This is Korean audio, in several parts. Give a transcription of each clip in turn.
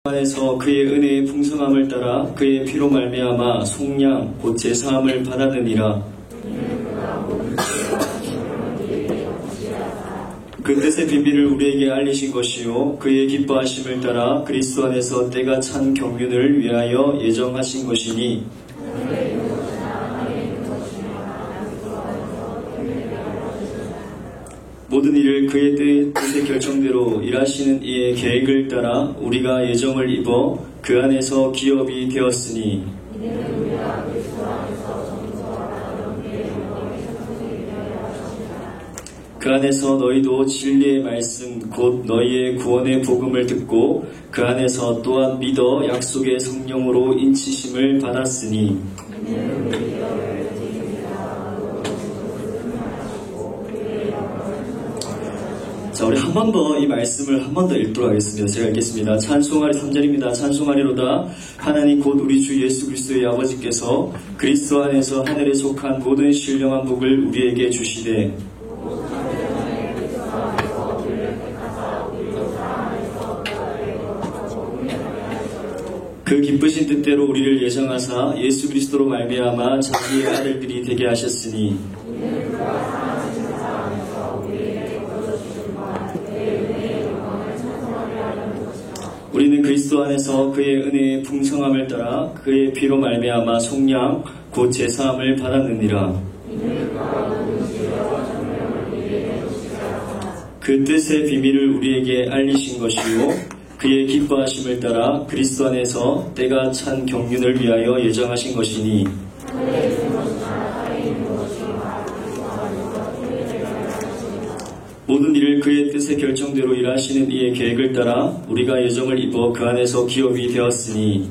안에서 그의 은혜의 풍성함을 따라 그의 피로 말미암아 속량 곧 제사함을 받았느니라. 그 뜻의 비밀을 우리에게 알리신 것이요 그의 기뻐하심을 따라 그리스도 안에서 때가 찬 경륜을 위하여 예정하신 것이니 모든 일을 그의 뜻의 결정대로 일하시는 이의 계획을 따라 우리가 예정을 입어 그 안에서 기업이 되었으니 그 안에서 너희도 진리의 말씀 곧 너희의 구원의 복음을 듣고 그 안에서 또한 믿어 약속의 성령으로 인치심을 받았으니 자, 우리 한 번 더 이 말씀을 한 번 더 읽도록 하겠습니다. 제가 읽겠습니다. 찬송하리 3절입니다. 찬송하리로다 하나님 곧 우리 주 예수 그리스도의 아버지께서 그리스도 안에서 하늘에 속한 모든 신령한 복을 우리에게 주시되 그 기쁘신 뜻대로 우리를 예정하사 예수 그리스도로 말미암아 자기의 아들들이 되게 하셨으니 우리는 그리스도 안에서 그의 은혜의 풍성함을 따라 그의 피로 말미암아 속량 곧 제사함을 받았느니라. 그 뜻의 비밀을 우리에게 알리신 것이요 그의 기뻐하심을 따라 그리스도 안에서 때가 찬 경륜을 위하여 예정하신 것이니 모든 일을 그의 뜻의 결정대로 일하시는 이의 계획을 따라 우리가 예정을 입어 그 안에서 기업이 되었으니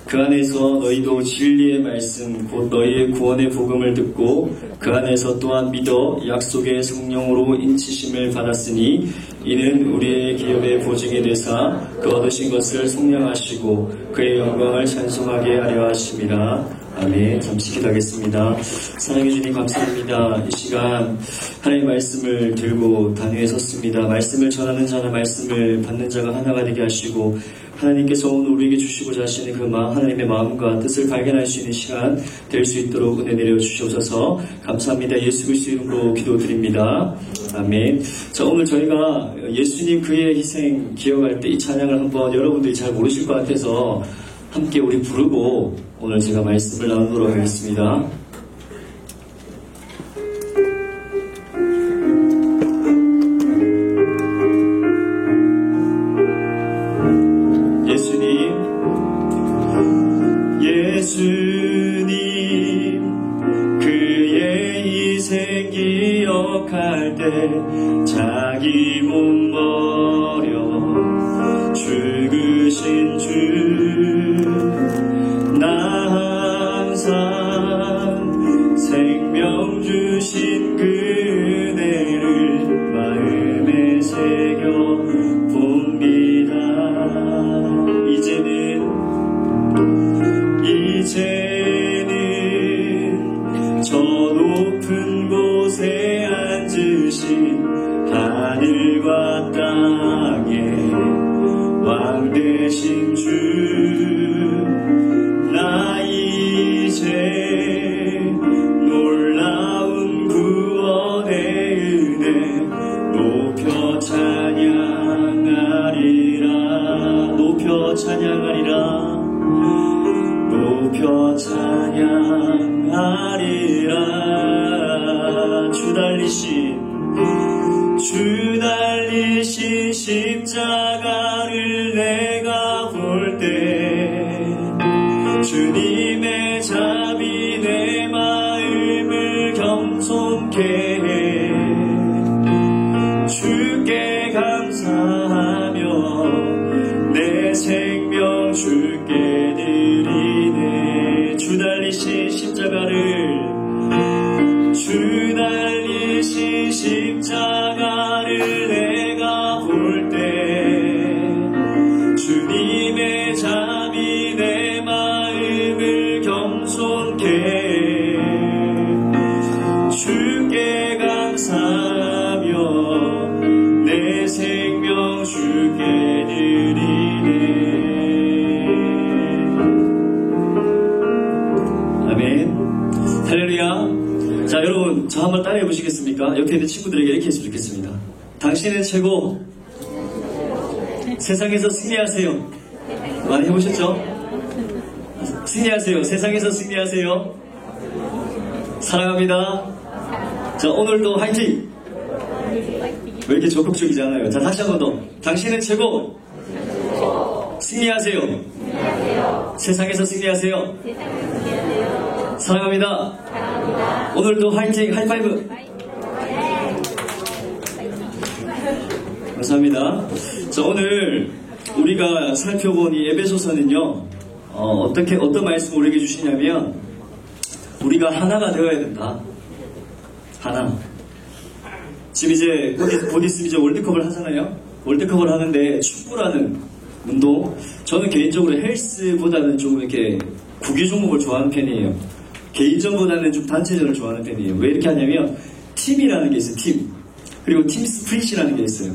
그 안에서 너희도 진리의 말씀 곧 너희의 구원의 복음을 듣고 그 안에서 또한 믿어 약속의 성령으로 인치심을 받았으니 이는 우리의 기업의 보증이 되사 그 얻으신 것을 속량하시고 그의 영광을 찬송하게 하려 하심이라. 아멘. 잠시 기도하겠습니다. 사랑해 주님 감사합니다. 이 시간 하나님의 말씀을 들고 단위에 섰습니다. 말씀을 전하는 자나 말씀을 받는 자가 하나가 되게 하시고 하나님께서 오늘 우리에게 주시고자 하시는 그 하나님의 마음과 뜻을 발견할 수 있는 시간 될 수 있도록 은혜 내려 주시옵소서. 감사합니다. 예수 그리스도 이름으로 기도드립니다. 아멘. 자, 오늘 저희가 예수님 그의 희생 기억할 때 이 찬양을 한번 여러분들이 잘 모르실 것 같아서 함께 우리 부르고 오늘 제가 말씀을 나누도록 하겠습니다. 예수님 그의 희생 기억할 때 자기 몸 버려 죽으신 주 나 항상 생명 주신 그 은혜를 마음에 새겨 봅니다. 이제는 저 높은 곳에 앉으신 하늘과 땅의 왕 되신 주 나 이제 놀라운 구원의 은혜 높여 찬양하리라. 높여 찬양하리라. 높여 찬양하리라. 주 달리신 십자가를 내가 볼 때 주님의 자비 내 마음을 겸손케 해 주께 감사하며 내 생명 주께 드리네. 주 달리신 십자가를 내가 볼 때 주님의 자비 내 마음을 겸손케 주께 감사하며 따라해 보시겠습니까? 옆에 있는 친구들에게 이렇게 했으면 좋겠습니다. 당신은 최고. 세상에서 승리하세요. 많이 해보셨죠? 승리하세요. 세상에서 승리하세요. 사랑합니다. 자, 오늘도 화이팅! 왜 이렇게 적극적이지 않아요? 자, 다시 한 번 더. 당신은 최고. 승리하세요. 세상에서 승리하세요. 사랑합니다. 오늘도 화이팅! 하이파이브! 감사합니다. 자, 오늘 우리가 살펴본 이 에베소서는요, 어떤 말씀을 우리에게 주시냐면, 우리가 하나가 되어야 된다. 하나. 지금 이제 곧 있으면 이제 월드컵을 하잖아요. 월드컵을 하는데 축구라는 운동, 저는 개인적으로 헬스보다는 좀 이렇게 구기 종목을 좋아하는 편이에요. 개인전보다는 좀 단체전을 좋아하는 편이에요. 왜 이렇게 하냐면 팀이라는 게 있어요. 팀. 그리고 팀 스프릿이라는 게 있어요.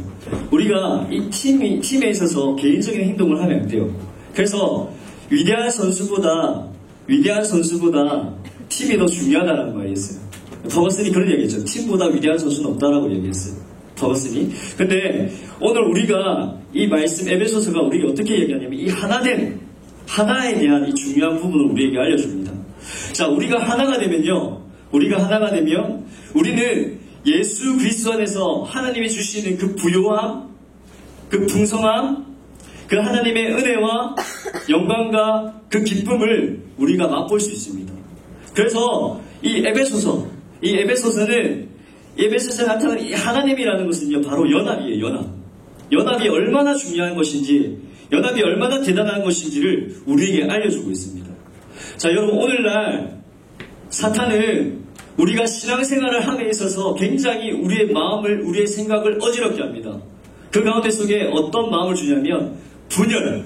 우리가 이 팀에 있어서 개인적인 행동을 하면 안 돼요. 그래서 위대한 선수보다 팀이 더 중요하다는 말이 있어요. 버거슨이 그런 얘기했죠. 팀보다 위대한 선수는 없다라고 얘기했어요. 버거슨이. 근데 오늘 우리가 이 말씀 에베소서가 우리에게 어떻게 얘기하냐면 이 하나에 대한 이 중요한 부분을 우리에게 알려줍니다. 자, 우리가 하나가 되면 우리는 예수 그리스도 안에서 하나님이 주시는 그 부요함, 그 풍성함, 그 하나님의 은혜와 영광과 그 기쁨을 우리가 맛볼 수 있습니다. 그래서 이 에베소서에 나타나는 이 하나님이라는 것은요, 바로 연합이에요. 연합이 얼마나 중요한 것인지, 연합이 얼마나 대단한 것인지를 우리에게 알려주고 있습니다. 자, 여러분, 오늘날 사탄은 우리가 신앙생활을 함에 있어서 굉장히 우리의 마음을, 우리의 생각을 어지럽게 합니다. 그 가운데 속에 어떤 마음을 주냐면 분열,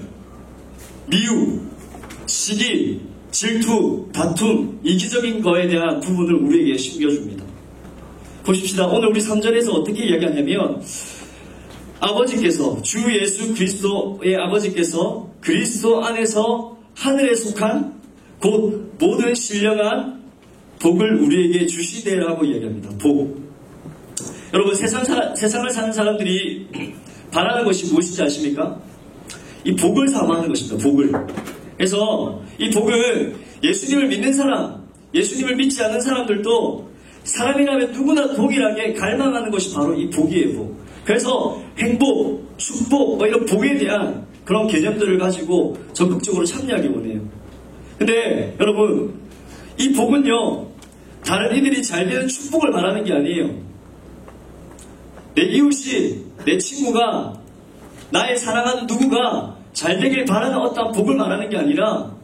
미움, 시기, 질투, 다툼, 이기적인 거에 대한 부분을 우리에게 심겨줍니다. 보십시다. 오늘 우리 3절에서 어떻게 이야기하냐면 아버지께서, 주 예수 그리스도의 아버지께서 그리스도 안에서 하늘에 속한 곧 모든 신령한 복을 우리에게 주시되라고 이야기합니다. 복. 여러분, 세상을 사는 사람들이 바라는 것이 무엇인지 아십니까? 이 복을 사모하는 것입니다. 복을. 그래서 이 복은 예수님을 믿는 사람, 예수님을 믿지 않는 사람들도 사람이라면 누구나 동일하게 갈망하는 것이 바로 이 복이에요. 복. 그래서 행복, 축복, 이런 복에 대한 그런 개념들을 가지고 적극적으로 참여하기 원해요. 근데 여러분, 이 복은요, 다른 이들이 잘 되는 축복을 바라는 게 아니에요. 내 이웃이, 내 친구가, 나의 사랑하는 누구가 잘 되길 바라는 어떤 복을 말하는 게 아니라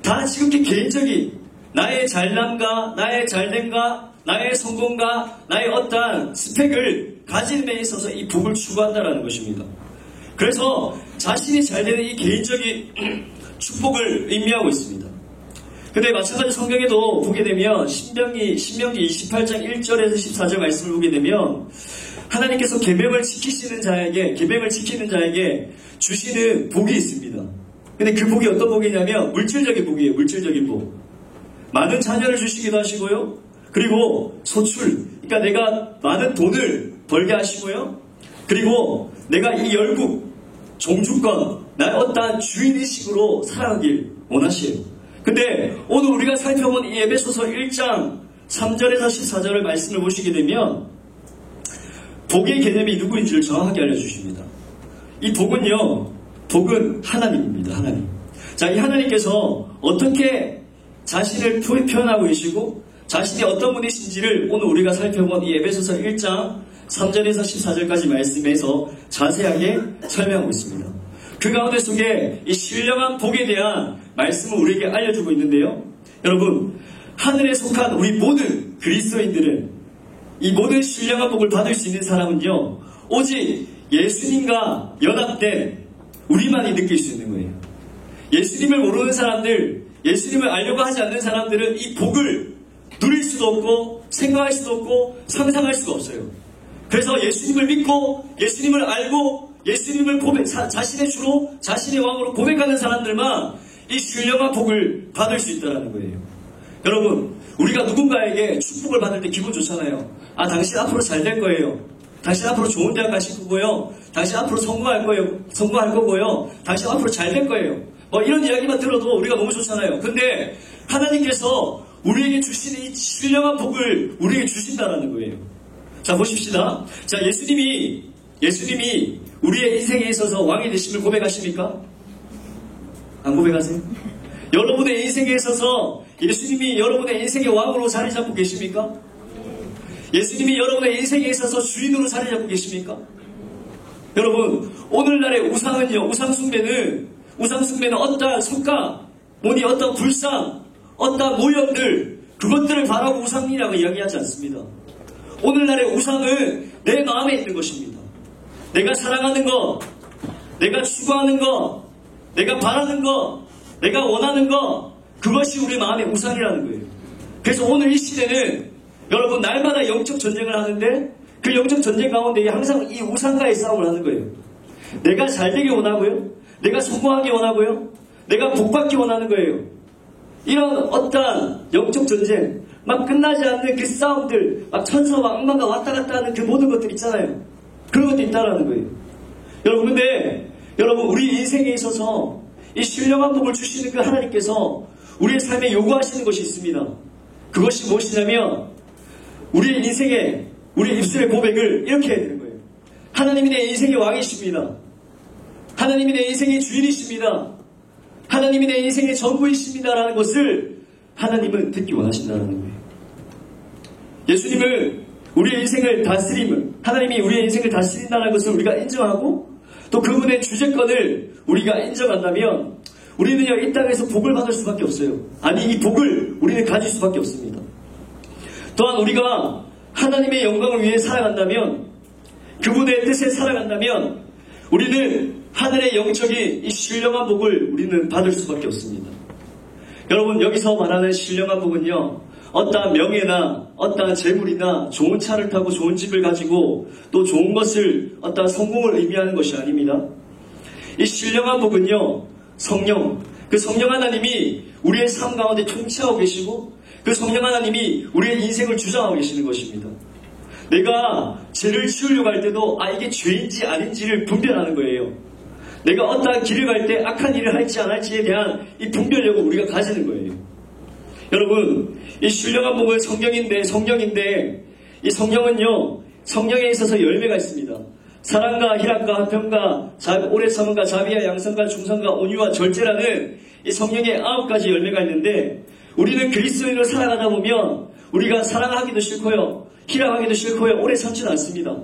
다 지극히 개인적인 나의 잘남과 나의 잘됨과 나의 성공과 나의 어떤 스펙을 가진 데 있어서 이 복을 추구한다는 것입니다. 그래서 자신이 잘 되는 이 개인적인 축복을 의미하고 있습니다. 근데 마찬가지 성경에도 보게 되면 신명기 28장 1절에서 14절 말씀을 보게 되면 하나님께서 계명을 지키는 자에게 주시는 복이 있습니다. 근데 그 복이 어떤 복이냐면 물질적인 복이에요. 물질적인 복. 많은 자녀를 주시기도 하시고요. 그리고 소출, 그러니까 내가 많은 돈을 벌게 하시고요. 그리고 내가 이 열국, 종주권, 나의 어떠한 주인의식으로 살아가길 원하시에요. 근데 오늘 우리가 살펴본 이 에베소서 1장 3절에서 14절의 말씀을 보시게 되면 복의 개념이 누구인지를 정확하게 알려주십니다. 이 복은 하나님입니다. 하나님. 자, 이 하나님께서 어떻게 자신을 표현하고 계시고 자신이 어떤 분이신지를 오늘 우리가 살펴본 이 에베소서 1장 3절에서 14절까지 말씀에서 자세하게 설명하고 있습니다. 그 가운데 속에 이 신령한 복에 대한 말씀을 우리에게 알려주고 있는데요. 여러분, 하늘에 속한 우리 모든 그리스도인들은 이 모든 신령한 복을 받을 수 있는 사람은요, 오직 예수님과 연합된 우리만이 느낄 수 있는 거예요. 예수님을 모르는 사람들, 예수님을 알려고 하지 않는 사람들은 이 복을 누릴 수도 없고 생각할 수도 없고 상상할 수가 없어요. 그래서 예수님을 믿고 예수님을 알고 예수님을 자신의 주로 자신의 왕으로 고백하는 사람들만 이 신령한 복을 받을 수 있다는 거예요. 여러분, 우리가 누군가에게 축복을 받을 때 기분 좋잖아요. 아, 당신 앞으로 잘 될 거예요. 당신 앞으로 좋은 대학 가실 거고요. 당신 앞으로 성공할 거고요. 당신 앞으로 잘 될 거예요. 뭐 이런 이야기만 들어도 우리가 너무 좋잖아요. 근데 하나님께서 우리에게 주시는 이 신령한 복을 우리에게 주신다라는 거예요. 자, 보십시다. 자, 예수님이 우리의 인생에 있어서 왕이 되심을 고백하십니까? 안 고백하세요? 여러분의 인생에 있어서 예수님이 여러분의 인생의 왕으로 자리 잡고 계십니까? 예수님이 여러분의 인생에 있어서 주인으로 자리 잡고 계십니까? 여러분, 오늘날의 우상은요, 우상숭배는 어떠한 성과, 어떤 불상, 어떠한 모형들, 그것들을 바라고 우상이라고 이야기하지 않습니다. 오늘날의 우상은 내 마음에 있는 것입니다. 내가 사랑하는 것, 내가 추구하는 것, 내가 바라는 것, 내가 원하는 것, 그것이 우리 마음의 우상이라는 거예요. 그래서 오늘 이 시대는 여러분 날마다 영적 전쟁을 하는데 그 영적 전쟁 가운데 항상 이 우상과의 싸움을 하는 거예요. 내가 잘 되기 원하고요. 내가 성공하기 원하고요. 내가 복받기 원하는 거예요. 이런 어떠한 영적 전쟁, 막 끝나지 않는 그 싸움들, 막 천사와 악마가 왔다 갔다 하는 그 모든 것들 있잖아요. 그런 것도 있다라는 거예요. 여러분, 근데 여러분, 우리 인생에 있어서 이 신령한 복을 주시는 그 하나님께서 우리의 삶에 요구하시는 것이 있습니다. 그것이 무엇이냐면 우리 인생에, 우리 입술의 고백을 이렇게 해야 되는 거예요. 하나님이 내 인생의 왕이십니다. 하나님이 내 인생의 주인이십니다. 하나님이 내 인생의 전부이십니다라는 것을 하나님은 듣기 원하신다는 거예요. 예수님을, 우리의 인생을 다스림을, 하나님이 우리의 인생을 다스린다는 것을 우리가 인정하고 또 그분의 주재권을 우리가 인정한다면 우리는요, 이 땅에서 복을 받을 수밖에 없어요. 아니, 이 복을 우리는 가질 수밖에 없습니다. 또한 우리가 하나님의 영광을 위해 살아간다면, 그분의 뜻에 살아간다면 우리는 하늘의 영적인 이 신령한 복을 우리는 받을 수밖에 없습니다. 여러분, 여기서 말하는 신령한 복은요, 어떠한 명예나 어떠한 재물이나 좋은 차를 타고 좋은 집을 가지고 또 좋은 것을, 어떠한 성공을 의미하는 것이 아닙니다. 이 신령한 복은요, 성령, 그 성령 하나님이 우리의 삶 가운데 통치하고 계시고 그 성령 하나님이 우리의 인생을 주장하고 계시는 것입니다. 내가 죄를 지으려고 할 때도 이게 죄인지 아닌지를 분별하는 거예요. 내가 어떠한 길을 갈 때 악한 일을 할지 안 할지에 대한 이 분별력을 우리가 가지는 거예요. 여러분, 이 신령한 복은 성령인데 이 성령은요, 성령에 있어서 열매가 있습니다. 사랑과 희락과 화평과 오래 참음과 자비와 양선과 충성과 온유와 절제라는 이 성령의 9가지 열매가 있는데 우리는 그리스도인으로 살아가다 보면 우리가 사랑하기도 싫고요, 희락하기도 싫고요, 오래 참지는 않습니다.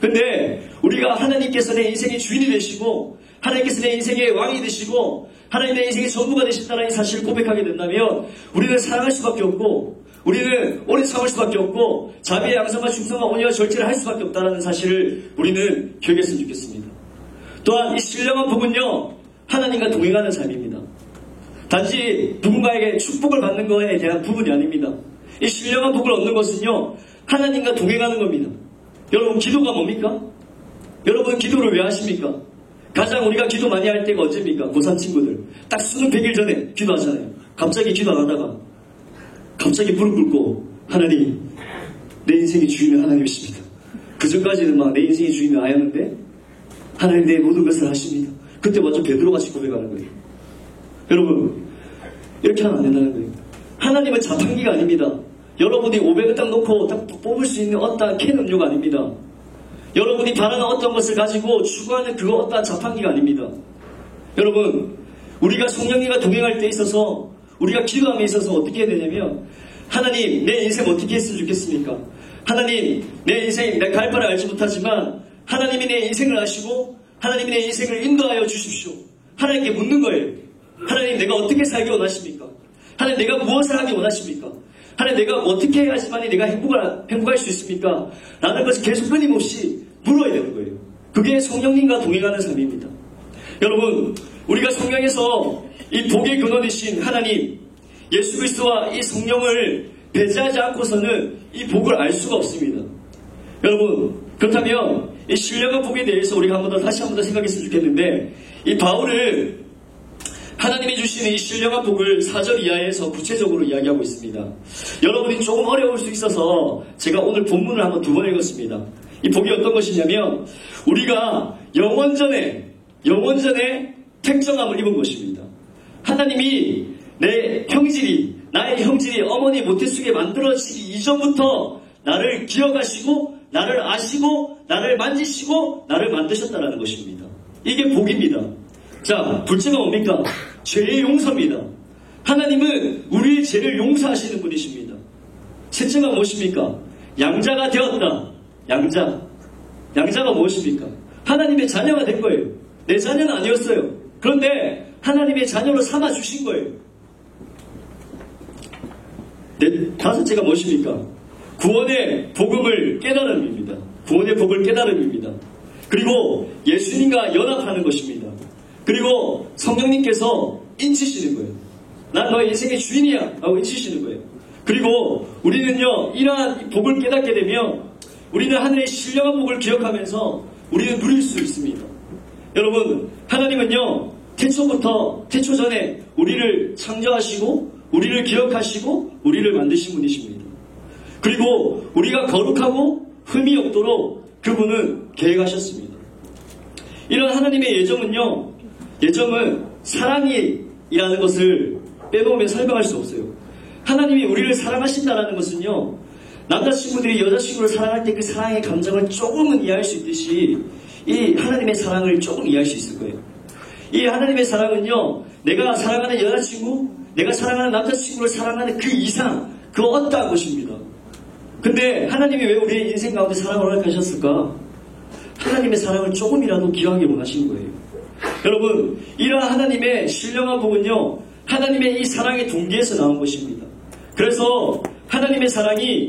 근데 우리가 하나님께서 내 인생의 주인이 되시고 하나님께서 내 인생의 왕이 되시고 하나님 내 인생의 전부가 되신다는 이 사실을 고백하게 된다면 우리는 사랑할 수밖에 없고 우리는 오래 참을 수밖에 없고 자비의 양성과 충성과 온유와 절제를 할 수밖에 없다는 사실을 우리는 기억했으면 좋겠습니다. 또한 이 신령한 복은요, 하나님과 동행하는 삶입니다. 단지 누군가에게 축복을 받는 것에 대한 부분이 아닙니다. 이 신령한 복을 얻는 것은요, 하나님과 동행하는 겁니다. 여러분, 기도가 뭡니까? 여러분, 기도를 왜 하십니까? 가장 우리가 기도 많이 할 때가 언제입니까? 고3 친구들 딱 수능 100일 전에 기도하잖아요. 갑자기 기도 안 하다가 갑자기 무릎 꿇고 하나님, 내 인생의 주인은 하나님이십니다. 그 전까지는 막 내 인생의 주인은 아였는데 하나님 내 모든 것을 하십니다. 그때 먼저 베드로같이 고백하는 거예요. 여러분, 이렇게 하면 안 된다는 거예요. 하나님은 자판기가 아닙니다. 여러분이 500을 딱 놓고 딱 뽑을 수 있는 어떠한 캔 음료가 아닙니다. 여러분이 바라는 어떤 것을 가지고 추구하는 그거 어떠한 자판기가 아닙니다. 여러분, 우리가 성령님과 동행할 때 있어서 우리가 기도함에 있어서 어떻게 해야 되냐면 하나님, 내 인생 어떻게 했으면 좋겠습니까? 하나님, 내 인생 내가 갈 바를 알지 못하지만 하나님이 내 인생을 아시고 하나님이 내 인생을 인도하여 주십시오. 하나님께 묻는 거예요. 하나님, 내가 어떻게 살기 원하십니까? 하나님, 내가 무엇을 하기 원하십니까? 하나님, 내가 어떻게 해야지만이 내가 행복할 수 있습니까? 라는 것을 계속 끊임없이 물어야 되는 거예요. 그게 성령님과 동행하는 삶입니다. 여러분, 우리가 성령에서 이 복의 근원이신 하나님, 예수 그리스도와 이 성령을 배제하지 않고서는 이 복을 알 수가 없습니다. 여러분, 그렇다면 이 신령한 복에 대해서 우리가 다시 한 번 더 생각했으면 좋겠는데, 이 바울을 하나님이 주시는 이 신령한 복을 4절 이하에서 구체적으로 이야기하고 있습니다. 여러분이 조금 어려울 수 있어서 제가 오늘 본문을 한번 두 번 읽었습니다. 이 복이 어떤 것이냐면 우리가 영원전에 택정함을 입은 것입니다. 하나님이 나의 형질이 어머니 모태속에 만들어지기 이전부터 나를 기억하시고 나를 아시고 나를 만지시고 나를 만드셨다는 것입니다. 이게 복입니다. 자, 둘째가 뭡니까? 죄의 용서입니다. 하나님은 우리의 죄를 용서하시는 분이십니다. 셋째가 무엇입니까? 양자가 되었다. 양자가 무엇입니까? 하나님의 자녀가 된 거예요. 내 자녀는 아니었어요. 그런데 하나님의 자녀로 삼아주신 거예요. 다섯째가 무엇입니까? 구원의 복음을 깨달음입니다. 구원의 복을 깨달음입니다. 그리고 예수님과 연합하는 것입니다. 그리고 성령님께서 인치시는 거예요. 난 너의 인생의 주인이야 라고 인치시는 거예요. 그리고 우리는요, 이러한 복을 깨닫게 되면 우리는 하늘의 신령한 복을 기억하면서 우리는 누릴 수 있습니다. 여러분, 하나님은요, 태초 전에 우리를 창조하시고 우리를 기억하시고 우리를 만드신 분이십니다. 그리고 우리가 거룩하고 흠이 없도록 그분은 계획하셨습니다. 이런 하나님의 예정은 사랑이라는 것을 빼놓으면 설명할 수 없어요. 하나님이 우리를 사랑하신다는 것은요, 남자친구들이 여자친구를 사랑할 때 그 사랑의 감정을 조금은 이해할 수 있듯이 이 하나님의 사랑을 조금 이해할 수 있을 거예요. 이 하나님의 사랑은요, 내가 사랑하는 여자친구, 내가 사랑하는 남자친구를 사랑하는 그 이상, 그 어떠한 것입니다. 근데 하나님이 왜 우리의 인생 가운데 사랑을 허락하셨을까? 하나님의 사랑을 조금이라도 기여하기 원하시는 거예요. 여러분, 이러한 하나님의 신령한 복은요, 하나님의 이 사랑의 동기에서 나온 것입니다. 그래서 하나님의 사랑이